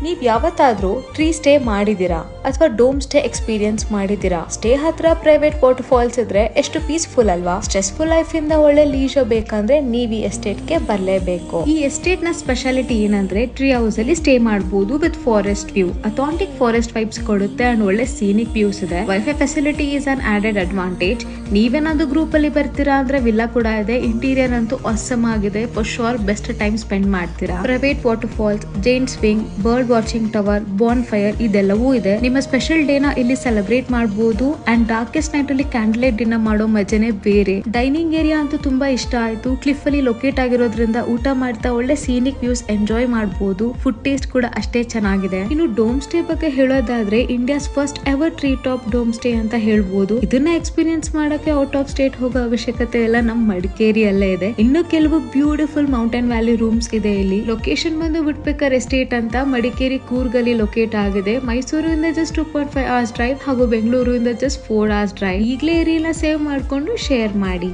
ನೀವ್ ಯಾವತ್ತಾದ್ರೂ tree stay ಮಾಡಿದೀರಾ ಅಥವಾ ಡೋಮ್ ಸ್ಟೇ ಎಕ್ಸ್ಪೀರಿಯನ್ಸ್ ಮಾಡಿದೀರಾ? ಸ್ಟೇ ಹತ್ರ ಪ್ರೈವೇಟ್ ವಾಟರ್ ಫಾಲ್ಸ್ ಇದ್ರೆ ಎಷ್ಟು ಪೀಸ್ಫುಲ್ ಅಲ್ವಾ? ಸ್ಟ್ರೆಸ್ಫುಲ್ ಲೈಫ್ ಇಂದ ಒಳ್ಳೆ ಲೀಜರ್ ಬೇಕಂದ್ರೆ ನೀವ್ ಈ ಎಸ್ಟೇಟ್ ಗೆ ಬರ್ಲೇಬೇಕು. ಈ ಎಸ್ಟೇಟ್ ನ ಸ್ಪೆಷಾಲಿಟಿ ಏನಂದ್ರೆ ಟ್ರೀ ಹೌಸ್ ಅಲ್ಲಿ ಸ್ಟೇ ಮಾಡಬಹುದು with forest view. Authentic forest vibes ಕೊಡುತ್ತೆ ಅಂಡ್ ಒಳ್ಳೆ ಸೀನಿಕ್ ವ್ಯೂಸ್ ಇದೆ. Wifi facility is an added advantage. ನೀವೇನಾದ್ರೂ ಗ್ರೂಪ್ ಅಲ್ಲಿ ಬರ್ತೀರಾ ಅಂದ್ರೆ ವಿಲ್ಲಾ ಕೂಡ ಇದೆ. ಇಂಟೀರಿಯರ್ ಅಂತೂ ಆಸಮ್ ಆಗಿದೆ. For sure best time spend ಮಾಡ್ತೀರಾ. Private waterfalls, giant swing, bird watching tower, bonfire ಇದೆಲ್ಲವೂ ಇದೆ. ನಿಮ್ಮ ಸ್ಪೆಷಲ್ ಡೇ ನ ಇಲ್ಲಿ ಸೆಲೆಬ್ರೇಟ್ ಮಾಡಬಹುದು ಅಂಡ್ ಡಾರ್ಕೆಸ್ಟ್ ನೈಟ್ ಅಲ್ಲಿ ಕ್ಯಾಂಡಲ್ ಲೈಟ್ ಡಿನ್ನರ್ ಮಾಡೋ ಮಜಾನೇ ಬೇರೆ. ಡೈನಿಂಗ್ ಏರಿಯಾ ಅಂತೂ ತುಂಬಾ ಇಷ್ಟ ಆಯ್ತು. ಕ್ಲಿಫ್ ಅಲ್ಲಿ ಲೊಕೇಟ್ ಆಗಿರೋದ್ರಿಂದ ಊಟ ಮಾಡ್ತಾ ಒಳ್ಳೆ ಸೀನಿಕ್ ವ್ಯೂಸ್ ಎಂಜಾಯ್ ಮಾಡಬಹುದು. ಫುಡ್ ಟೇಸ್ಟ್ ಕೂಡ ಅಷ್ಟೇ ಚೆನ್ನಾಗಿದೆ. ಇನ್ನು ಡೋಮ್ ಸ್ಟೇ ಬಗ್ಗೆ ಹೇಳೋದಾದ್ರೆ India's first ever tree top dome stay ಅಂತ ಹೇಳ್ಬಹುದು. ಇದನ್ನ ಎಕ್ಸ್ಪೀರಿಯನ್ಸ್ ಮಾಡಕ್ಕೆ ಔಟ್ ಆಫ್ ಸ್ಟೇಟ್ ಹೋಗೋ ಅವಶ್ಯಕತೆ ಎಲ್ಲ ನಮ್ ಮಡಿಕೇರಿಯಲ್ಲೇ ಇದೆ. ಇನ್ನು ಕೆಲವು ಬ್ಯೂಟಿಫುಲ್ ಮೌಂಟೇನ್ ವ್ಯಾಲಿ ರೂಮ್ಸ್ ಇದೆ ಇಲ್ಲಿ. ಲೊಕೇಶನ್ ಬಂದು ವುಡ್ಪೆಕರ್ ಎಸ್ಟೇಟ್ ಅಂತ ಮಡಿಕೇರಿ ಕೂರ್ಗಲ್ಲಿ ಲೊಕೇಟ್ ಆಗಿದೆ. ಮೈಸೂರಿಂದ ಜಸ್ಟ್ 2.5 hours ಡ್ರೈವ್ ಹಾಗೂ ಬೆಂಗಳೂರಿಂದ ಜಸ್ಟ್ 4 hours ಡ್ರೈವ್. ಈಗಲೇ ರೀಲ್ನ ಸೇವ್ ಮಾಡ್ಕೊಂಡು ಶೇರ್ ಮಾಡಿ.